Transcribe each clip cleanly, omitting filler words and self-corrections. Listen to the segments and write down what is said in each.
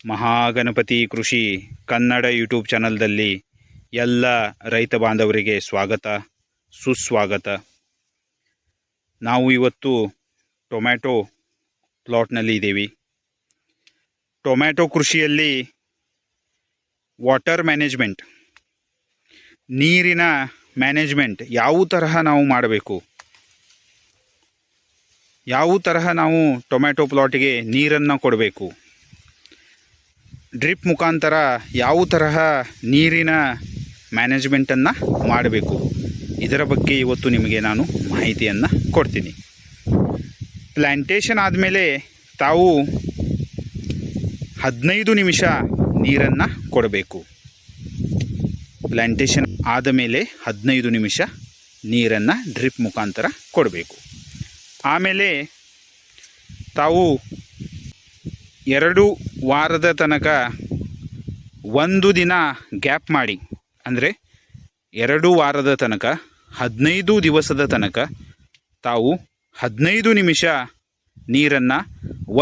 ಮಹಾಗಣಪತಿ ಕೃಷಿ ಕನ್ನಡ ಯೂಟ್ಯೂಬ್ ಚಾನಲ್ದಲ್ಲಿ ಎಲ್ಲ ರೈತ ಬಾಂಧವರಿಗೆ ಸ್ವಾಗತ ಸುಸ್ವಾಗತ. ನಾವು ಇವತ್ತು ಟೊಮ್ಯಾಟೊ ಪ್ಲಾಟ್ನಲ್ಲಿ ಇದ್ದೀವಿ. ಟೊಮ್ಯಾಟೊ ಕೃಷಿಯಲ್ಲಿ ವಾಟರ್ ಮ್ಯಾನೇಜ್ಮೆಂಟ್, ನೀರಿನ ಮ್ಯಾನೇಜ್ಮೆಂಟ್ ಯಾವ ತರಹ ನಾವು ಮಾಡಬೇಕು, ಯಾವ ತರಹ ನಾವು ಟೊಮ್ಯಾಟೊ ಪ್ಲಾಟಿಗೆ ನೀರನ್ನು ಕೊಡಬೇಕು, ಡ್ರಿಪ್ ಮುಖಾಂತರ ಯಾವ ತರಹ ನೀರಿನ ಮ್ಯಾನೇಜ್ಮೆಂಟನ್ನು ಮಾಡಬೇಕು, ಇದರ ಬಗ್ಗೆ ಇವತ್ತು ನಿಮಗೆ ನಾನು ಮಾಹಿತಿಯನ್ನು ಕೊಡ್ತೀನಿ. ಪ್ಲ್ಯಾಂಟೇಷನ್ ಆದಮೇಲೆ ತಾವು 15 ನಿಮಿಷ ನೀರನ್ನು ಕೊಡಬೇಕು. ಪ್ಲ್ಯಾಂಟೇಷನ್ ಆದಮೇಲೆ 15 ನಿಮಿಷ ನೀರನ್ನು ಡ್ರಿಪ್ ಮುಖಾಂತರ ಕೊಡಬೇಕು. ಆಮೇಲೆ ತಾವು 2 ವಾರದ ತನಕ 1 ದಿನ ಗ್ಯಾಪ್ ಮಾಡಿ, ಅಂದರೆ 2 ವಾರದ ತನಕ 15 ದಿವಸದ ತನಕ ತಾವು 15 ನಿಮಿಷ ನೀರನ್ನು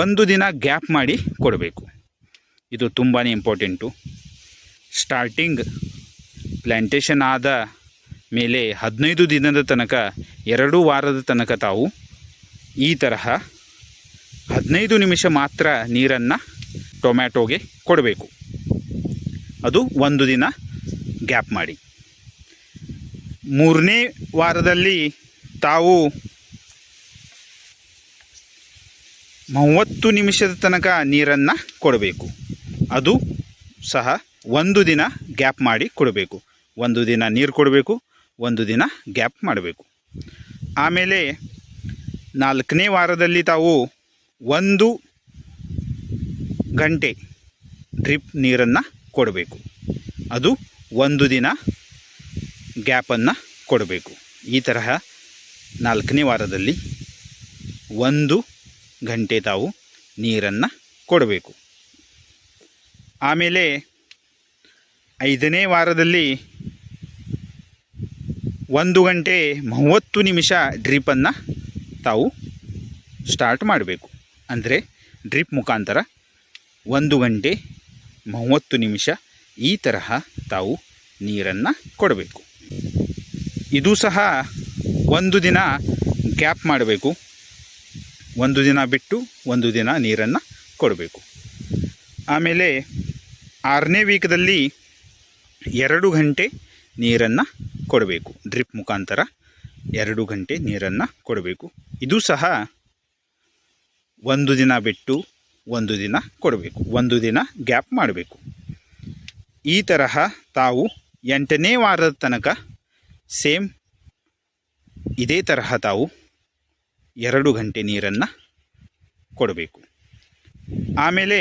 1 ದಿನ ಗ್ಯಾಪ್ ಮಾಡಿ ಕೊಡಬೇಕು. ಇದು ತುಂಬಾ ಇಂಪಾರ್ಟೆಂಟು. ಸ್ಟಾರ್ಟಿಂಗ್ ಪ್ಲ್ಯಾಂಟೇಷನ್ ಆದ ಮೇಲೆ 15 ದಿನದ ತನಕ 2 ವಾರದ ತನಕ ತಾವು ಈ ತರಹ 15 ನಿಮಿಷ ಮಾತ್ರ ನೀರನ್ನು ಟೊಮ್ಯಾಟೋಗೆ ಕೊಡಬೇಕು. ಅದು 1 ದಿನ ಗ್ಯಾಪ್ ಮಾಡಿ. 3ನೇ ವಾರದಲ್ಲಿ ತಾವು 30 ನಿಮಿಷದ ತನಕ ನೀರನ್ನು ಕೊಡಬೇಕು. ಅದು ಸಹ 1 ದಿನ ಗ್ಯಾಪ್ ಮಾಡಿ ಕೊಡಬೇಕು. 1 ದಿನ ನೀರು ಕೊಡಬೇಕು, 1 ದಿನ ಗ್ಯಾಪ್ ಮಾಡಬೇಕು. ಆಮೇಲೆ 4ನೇ ವಾರದಲ್ಲಿ ತಾವು 1 ಗಂಟೆ ಡ್ರಿಪ್ ನೀರನ್ನು ಕೊಡಬೇಕು. ಅದು 1 ದಿನ ಗ್ಯಾಪನ್ನು ಕೊಡಬೇಕು. ಈ ತರಹ 4ನೇ ವಾರದಲ್ಲಿ 1 ಗಂಟೆ ತಾವು ನೀರನ್ನು ಕೊಡಬೇಕು. ಆಮೇಲೆ 5ನೇ ವಾರದಲ್ಲಿ 1 ಗಂಟೆ 30 ನಿಮಿಷ ಡ್ರಿಪ್ಪನ್ನು ತಾವು ಸ್ಟಾರ್ಟ್ ಮಾಡಬೇಕು. ಅಂದರೆ ಡ್ರಿಪ್ ಮುಖಾಂತರ 1 ಗಂಟೆ 30 ನಿಮಿಷ ಈ ತರಹ ತಾವು ನೀರನ್ನು ಕೊಡಬೇಕು. ಇದು ಸಹ 1 ದಿನ ಗ್ಯಾಪ್ ಮಾಡಬೇಕು. 1 ದಿನ ಬಿಟ್ಟು 1 ದಿನ ನೀರನ್ನು ಕೊಡಬೇಕು. ಆಮೇಲೆ 6ನೇ ವೀಕ್ದಲ್ಲಿ 2 ಗಂಟೆ ನೀರನ್ನು ಕೊಡಬೇಕು. ಡ್ರಿಪ್ ಮುಖಾಂತರ 2 ಗಂಟೆ ನೀರನ್ನು ಕೊಡಬೇಕು. ಇದು ಸಹ 1 ದಿನ ಬಿಟ್ಟು 1 ದಿನ ಕೊಡಬೇಕು. 1 ದಿನ ಗ್ಯಾಪ್ ಮಾಡಬೇಕು. ಈ ತರಹ ತಾವು 8ನೇ ವಾರದ ತನಕ ಸೇಮ್ ಇದೇ ತರಹ ತಾವು 2 ಗಂಟೆ ನೀರನ್ನು ಕೊಡಬೇಕು. ಆಮೇಲೆ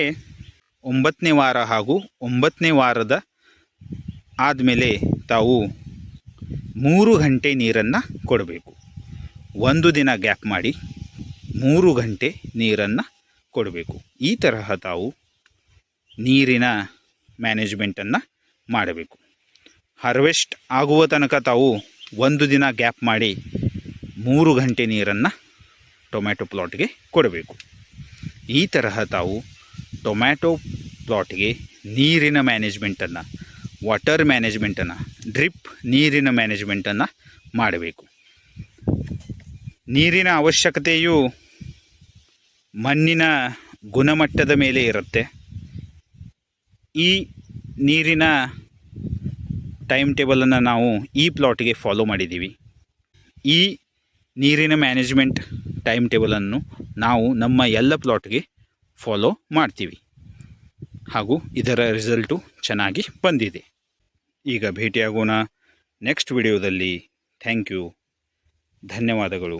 9ನೇ ವಾರ ಹಾಗೂ 9ನೇ ವಾರದ ಆದಮೇಲೆ ತಾವು 3 ಗಂಟೆ ನೀರನ್ನು ಕೊಡಬೇಕು. 1 ದಿನ ಗ್ಯಾಪ್ ಮಾಡಿ 3 ಗಂಟೆ ನೀರನ್ನು ಕೊಡಬೇಕು. ಈ ತರಹ ತಾವು ನೀರಿನ ಮ್ಯಾನೇಜ್ಮೆಂಟನ್ನು ಮಾಡಬೇಕು. ಹಾರ್ವೆಸ್ಟ್ ಆಗುವ ತನಕ ತಾವು 1 ದಿನ ಗ್ಯಾಪ್ ಮಾಡಿ 3 ಗಂಟೆ ನೀರನ್ನು ಟೊಮ್ಯಾಟೊ ಪ್ಲಾಟ್ಗೆ ಕೊಡಬೇಕು. ಈ ತರಹ ತಾವು ಟೊಮ್ಯಾಟೊ ಪ್ಲಾಟ್ಗೆ ನೀರಿನ ಮ್ಯಾನೇಜ್ಮೆಂಟನ್ನು, ವಾಟರ್ ಮ್ಯಾನೇಜ್ಮೆಂಟನ್ನು, ಡ್ರಿಪ್ ನೀರಿನ ಮ್ಯಾನೇಜ್ಮೆಂಟನ್ನು ಮಾಡಬೇಕು. ನೀರಿನ ಅವಶ್ಯಕತೆಯು ಮಣ್ಣಿನ ಗುಣಮಟ್ಟದ ಮೇಲೆ ಇರುತ್ತೆ. ಈ ನೀರಿನ ಟೈಮ್ ಟೇಬಲನ್ನು ನಾವು ಈ ಪ್ಲಾಟ್ಗೆ ಫಾಲೋ ಮಾಡಿದ್ದೀವಿ. ಈ ನೀರಿನ ಮ್ಯಾನೇಜ್ಮೆಂಟ್ ಟೈಮ್ ಟೇಬಲನ್ನು ನಾವು ನಮ್ಮ ಎಲ್ಲ ಪ್ಲಾಟ್ಗೆ ಫಾಲೋ ಮಾಡ್ತೀವಿ ಹಾಗೂ ಇದರ ರಿಸಲ್ಟು ಚೆನ್ನಾಗಿ ಬಂದಿದೆ. ಈಗ ಭೇಟಿಯಾಗೋಣ ನೆಕ್ಸ್ಟ್ ವಿಡಿಯೋದಲ್ಲಿ. ಥ್ಯಾಂಕ್ ಯು, ಧನ್ಯವಾದಗಳು.